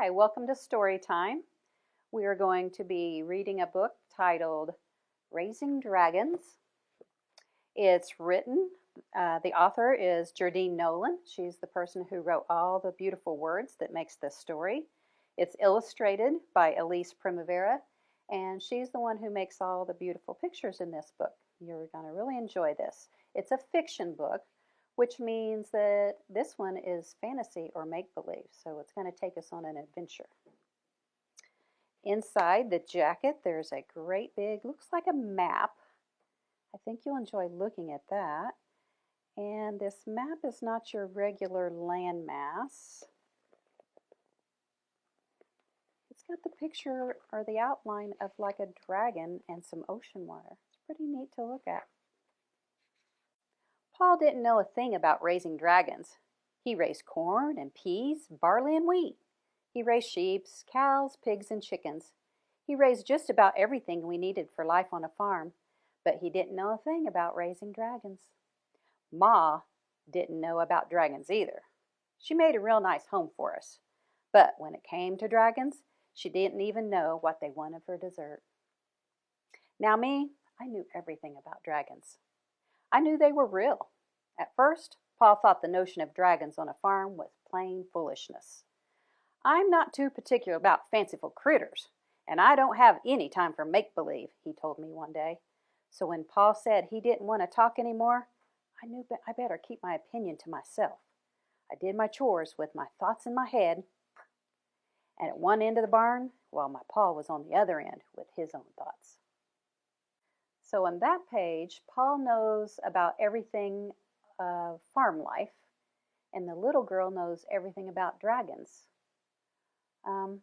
Hi, welcome to Story Time. We are going to be reading a book titled Raising Dragons. It's written, the author is Jerdine Nolen. She's the person who wrote all the beautiful words that makes this story. It's illustrated by Elise Primavera, and she's the one who makes all the beautiful pictures in this book. You're going to really enjoy this. It's a fiction book, which means that this one is fantasy or make-believe, so it's going to take us on an adventure. Inside the jacket, there's a great big, looks like a map. I think you'll enjoy looking at that. And this map is not your regular landmass. It's got the picture or the outline of like a dragon and some ocean water. It's pretty neat to look at. Paul didn't know a thing about raising dragons. He raised corn and peas, barley and wheat. He raised sheep, cows, pigs, and chickens. He raised just about everything we needed for life on a farm, but he didn't know a thing about raising dragons. Ma didn't know about dragons either. She made a real nice home for us, but when it came to dragons, she didn't even know what they wanted for dessert. Now me, I knew everything about dragons. I knew they were real. At first, Paul thought the notion of dragons on a farm was plain foolishness. I'm not too particular about fanciful critters, and I don't have any time for make-believe, he told me one day. So when Paul said he didn't want to talk anymore, I knew I better keep my opinion to myself. I did my chores with my thoughts in my head, and at one end of the barn, while my Pa was on the other end with his own thoughts. So on that page, Paul knows about everything of farm life, and the little girl knows everything about dragons. I'm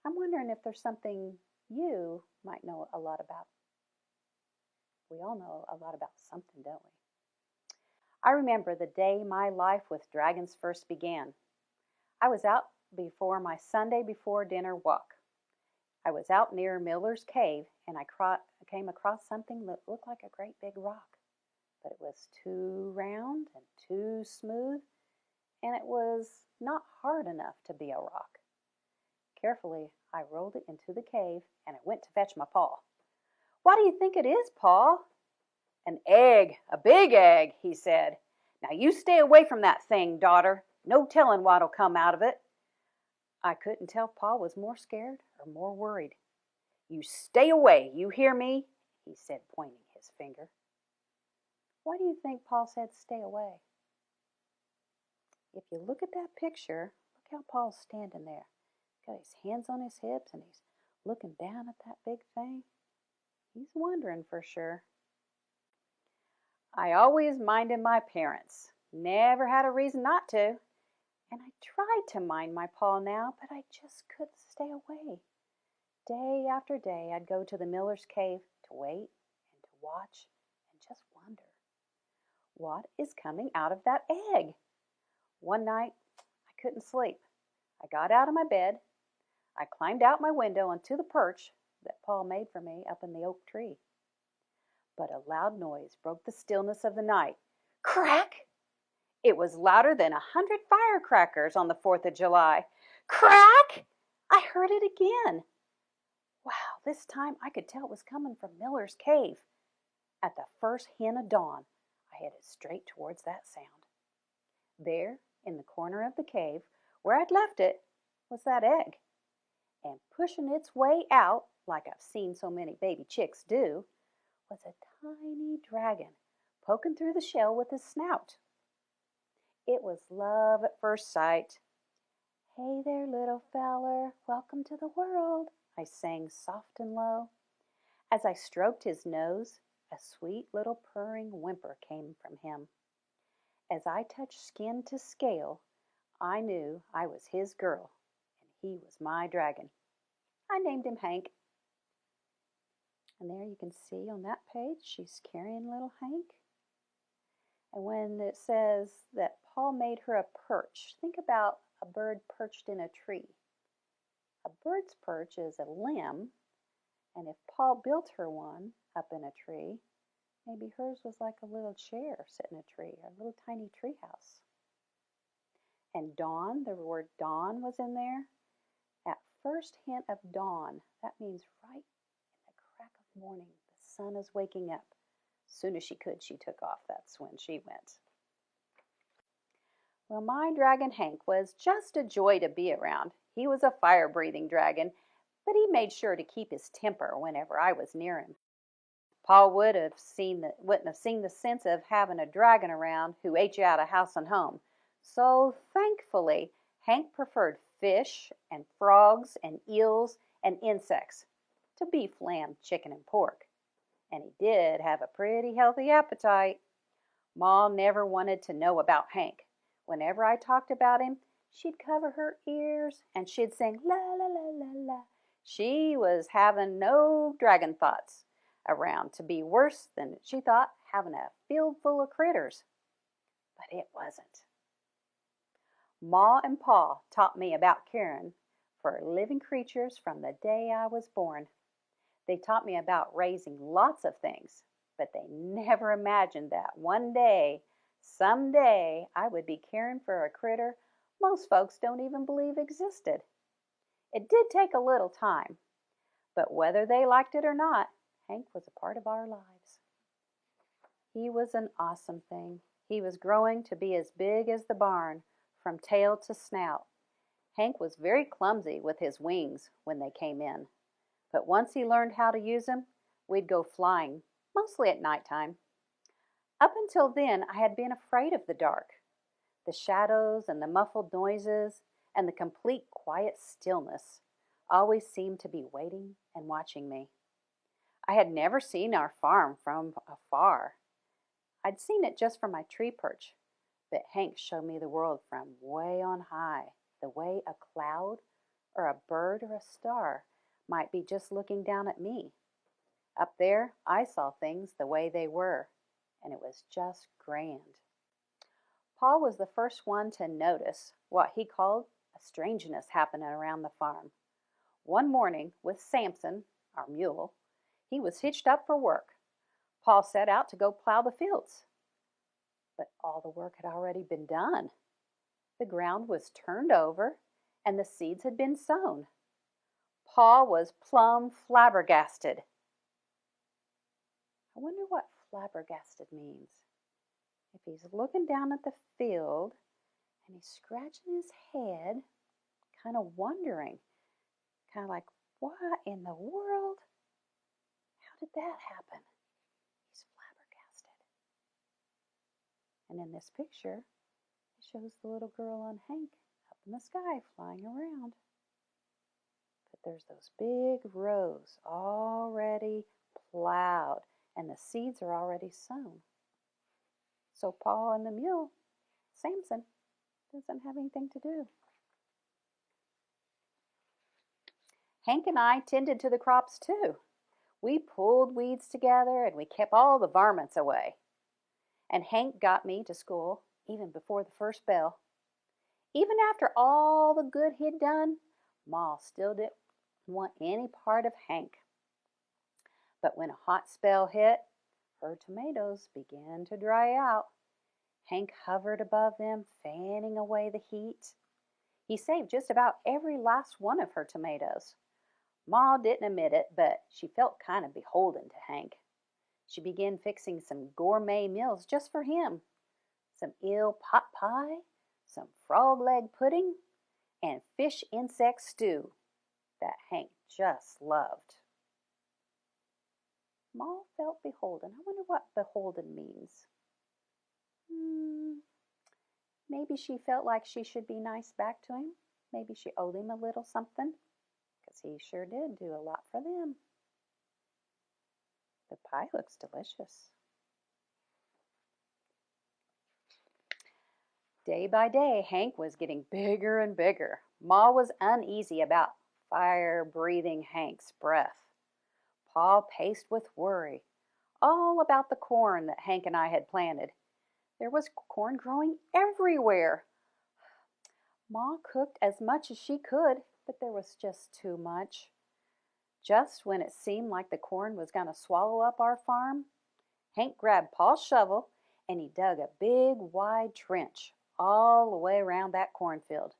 wondering if there's something you might know a lot about. We all know a lot about something, don't we? I remember the day my life with dragons first began. I was out before my Sunday before dinner walk. I was out near Miller's Cave, and I came across something that looked like a great big rock. But it was too round and too smooth, and it was not hard enough to be a rock. Carefully, I rolled it into the cave, and I went to fetch my Pa. "What do you think it is, Pa?" "An egg, a big egg," he said. "Now you stay away from that thing, daughter. No telling what'll come out of it." I couldn't tell if Pa was more scared or more worried. "You stay away, you hear me?" he said, pointing his finger. Why do you think Paul said stay away? If you look at that picture, look how Paul's standing there. Got his hands on his hips and he's looking down at that big thing. He's wondering for sure. I always minded my parents. Never had a reason not to. And I tried to mind my Pa now, but I just couldn't stay away. Day after day, I'd go to the Miller's Cave to wait and to watch and just wonder. What is coming out of that egg? One night, I couldn't sleep. I got out of my bed. I climbed out my window onto the perch that Paul made for me up in the oak tree. But a loud noise broke the stillness of the night. Crack! It was louder than 100 firecrackers on the 4th of July. Crack! I heard it again. Wow, this time I could tell it was coming from Miller's Cave. At the first hint of dawn, I headed straight towards that sound. There, in the corner of the cave, where I'd left it, was that egg. And pushing its way out, like I've seen so many baby chicks do, was a tiny dragon poking through the shell with his snout. It was love at first sight. "Hey there, little feller, welcome to the world," I sang soft and low. As I stroked his nose, a sweet little purring whimper came from him. As I touched skin to scale, I knew I was his girl, and he was my dragon. I named him Hank. And there you can see on that page, she's carrying little Hank. And when it says that Paul made her a perch, think about a bird perched in a tree. A bird's perch is a limb, and if Paul built her one up in a tree, maybe hers was like a little chair sitting in a tree, a little tiny tree house. And dawn, the word dawn was in there, first hint of dawn. That means right in the crack of morning. The sun is waking up. As soon as she could, she took off. That's when she went. Well, my dragon Hank was just a joy to be around. He was a fire-breathing dragon, but he made sure to keep his temper whenever I was near him. Paul wouldn't have seen the sense of having a dragon around who ate you out of house and home. So thankfully, Hank preferred fish and frogs and eels and insects to beef, lamb, chicken, and pork. And he did have a pretty healthy appetite. Ma never wanted to know about Hank. Whenever I talked about him, she'd cover her ears and she'd sing la la la la la. She was having no dragon thoughts around to be worse than, she thought, having a field full of critters. But it wasn't. Ma and Pa taught me about caring for living creatures from the day I was born. They taught me about raising lots of things, but they never imagined that one day, someday, I would be caring for a critter most folks don't even believe existed. It did take a little time, but whether they liked it or not, Hank was a part of our lives. He was an awesome thing. He was growing to be as big as the barn, from tail to snout. Hank was very clumsy with his wings when they came in, but once he learned how to use them, we'd go flying, mostly at nighttime. Up until then, I had been afraid of the dark. The shadows and the muffled noises and the complete quiet stillness always seemed to be waiting and watching me. I had never seen our farm from afar. I'd seen it just from my tree perch, but Hank showed me the world from way on high, the way a cloud or a bird or a star might be just looking down at me. Up there, I saw things the way they were, and it was just grand. Paul was the first one to notice what he called a strangeness happening around the farm. One morning, with Samson, our mule, he was hitched up for work. Paul set out to go plow the fields. But all the work had already been done. The ground was turned over, and the seeds had been sown. Paul was plumb flabbergasted. I wonder what flabbergasted means. If he's looking down at the field and he's scratching his head, kind of wondering, kind of like, what in the world? How did that happen? He's flabbergasted. And in this picture, it shows the little girl on Hank up in the sky flying around. But there's those big rows already plowed, and the seeds are already sown. So Paul and the mule, Samson, doesn't have anything to do. Hank and I tended to the crops too. We pulled weeds together and we kept all the varmints away. And Hank got me to school even before the first bell. Even after all the good he'd done, Ma still didn't want any part of Hank. But when a hot spell hit, her tomatoes began to dry out. Hank hovered above them, fanning away the heat. He saved just about every last one of her tomatoes. Ma didn't admit it, but she felt kind of beholden to Hank. She began fixing some gourmet meals just for him. Some eel pot pie, some frog leg pudding, and fish insect stew that Hank just loved. Ma felt beholden. I wonder what beholden means. Maybe she felt like she should be nice back to him. Maybe she owed him a little something, because he sure did do a lot for them. The pie looks delicious. Day by day, Hank was getting bigger and bigger. Ma was uneasy about fire-breathing Hank's breath. Pa paced with worry, all about the corn that Hank and I had planted. There was corn growing everywhere. Ma cooked as much as she could, but there was just too much. Just when it seemed like the corn was going to swallow up our farm, Hank grabbed Paul's shovel and he dug a big, wide trench all the way around that cornfield.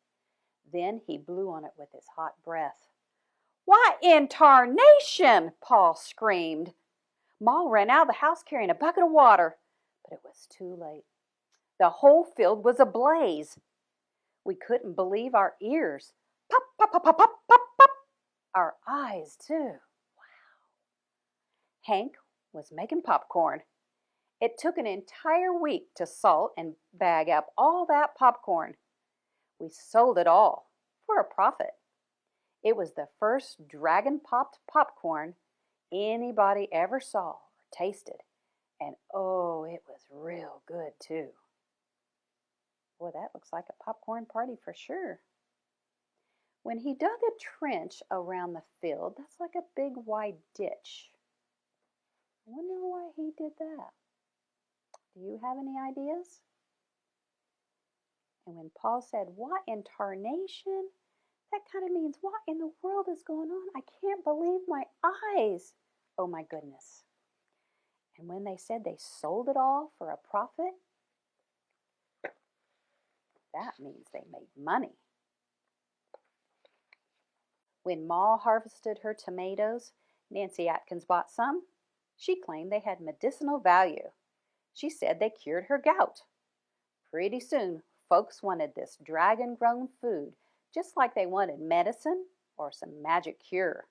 Then he blew on it with his hot breath. "Why in tarnation!" Paul screamed. Ma ran out of the house carrying a bucket of water, but it was too late. The whole field was ablaze. We couldn't believe our ears. Pop, pop, pop, pop, pop, pop, pop. Our eyes, too. Wow. Hank was making popcorn. It took an entire week to salt and bag up all that popcorn. We sold it all for a profit. It was the first dragon-popped popcorn anybody ever saw or tasted. And oh, it was real good, too. Boy, that looks like a popcorn party for sure. When he dug a trench around the field, that's like a big wide ditch. I wonder why he did that. Do you have any ideas? And when Paul said, "What in tarnation?" that kind of means, what in the world is going on? I can't believe my eyes. Oh my goodness. And when they said they sold it all for a profit, that means they made money. When Ma harvested her tomatoes, Nancy Atkins bought some. She claimed they had medicinal value. She said they cured her gout. Pretty soon, folks wanted this dragon-grown food just like they wanted medicine or some magic cure.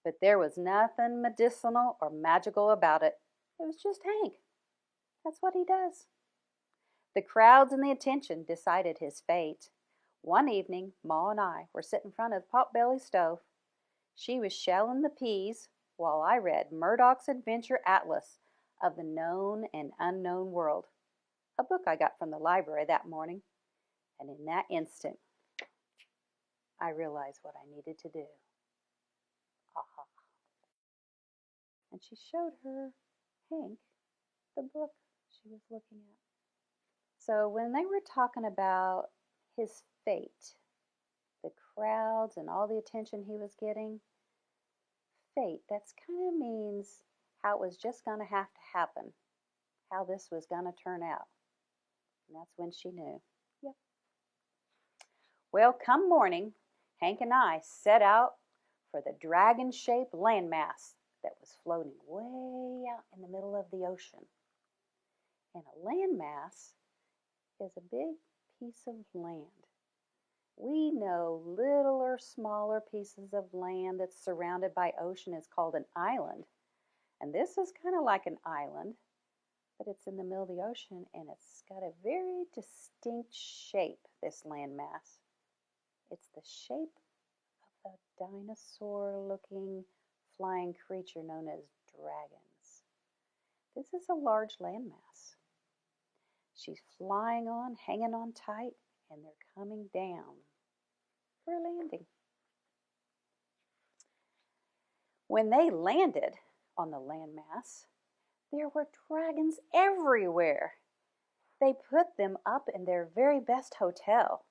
But there was nothing medicinal or magical about it. It was just Hank. That's what he does. The crowds and the attention decided his fate. One evening, Ma and I were sitting in front of the potbelly stove. She was shelling the peas while I read Murdoch's Adventure Atlas of the Known and Unknown World, a book I got from the library that morning. And in that instant, I realized what I needed to do. Aha. And she showed her Hank the book she was looking at. So when they were talking about his fate, the crowds and all the attention he was getting, fate, that's kind of means how it was just going to have to happen, how this was going to turn out. And that's when she knew. Yep. Well, come morning, Hank and I set out for the dragon-shaped landmass that was floating way out in the middle of the ocean. And a landmass is a big piece of land. We know littler, smaller pieces of land that's surrounded by ocean is called an island. And this is kind of like an island, but it's in the middle of the ocean, and it's got a very distinct shape, this landmass. It's the shape of a dinosaur-looking flying creature known as dragons. This is a large landmass. She's flying on, hanging on tight, and they're coming down for a landing. When they landed on the landmass, there were dragons everywhere. They put them up in their very best hotel.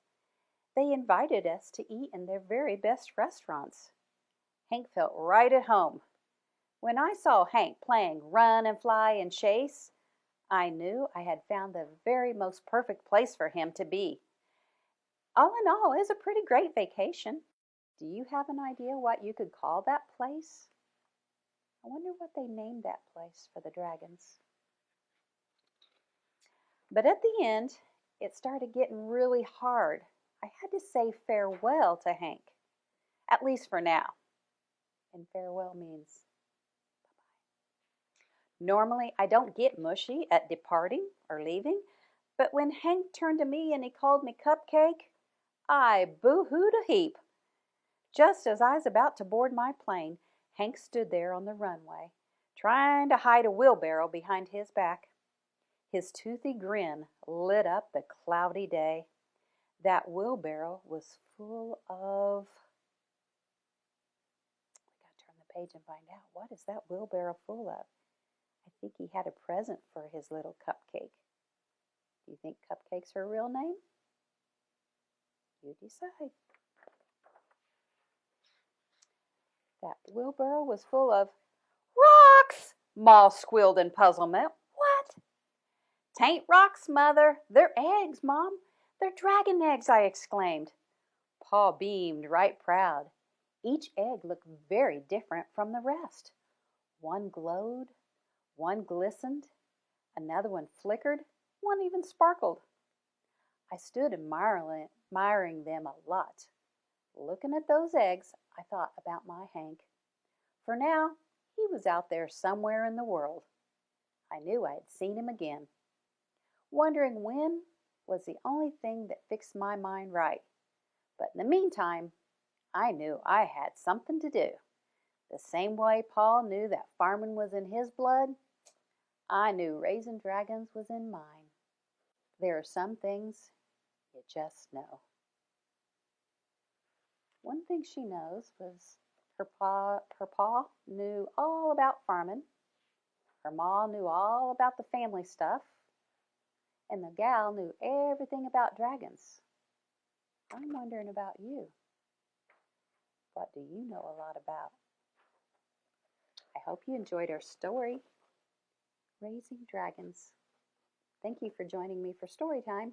They invited us to eat in their very best restaurants. Hank felt right at home. When I saw Hank playing run and fly and chase, I knew I had found the very most perfect place for him to be. All in all, it was a pretty great vacation. Do you have an idea what you could call that place? I wonder what they named that place for the dragons. But at the end, it started getting really hard. I had to say farewell to Hank, at least for now. And farewell means bye-bye. Normally, I don't get mushy at departing or leaving, but when Hank turned to me and he called me Cupcake, I boo-hooed a heap. Just as I was about to board my plane, Hank stood there on the runway, trying to hide a wheelbarrow behind his back. His toothy grin lit up the cloudy day. That wheelbarrow was full of... We got to turn the page and find out, what is that wheelbarrow full of? I think he had a present for his little Cupcake. Do you think Cupcake's her real name? You decide. That wheelbarrow was full of rocks, Ma squealed in puzzlement. What? "'Tain't rocks, Mother. They're eggs, Mom. They're dragon eggs," I exclaimed. Pa beamed right proud. Each egg looked very different from the rest. One glowed, one glistened, another one flickered, one even sparkled. I stood admiring them a lot. Looking at those eggs, I thought about my Hank. For now, he was out there somewhere in the world. I knew I had seen him again. Wondering when was the only thing that fixed my mind right. But in the meantime, I knew I had something to do. The same way Paul knew that farming was in his blood, I knew raising dragons was in mine. There are some things you just know. One thing she knows was her pa knew all about farming. Her ma knew all about the family stuff. And the gal knew everything about dragons. I'm wondering about you. What do you know a lot about? I hope you enjoyed our story, Raising Dragons. Thank you for joining me for story time.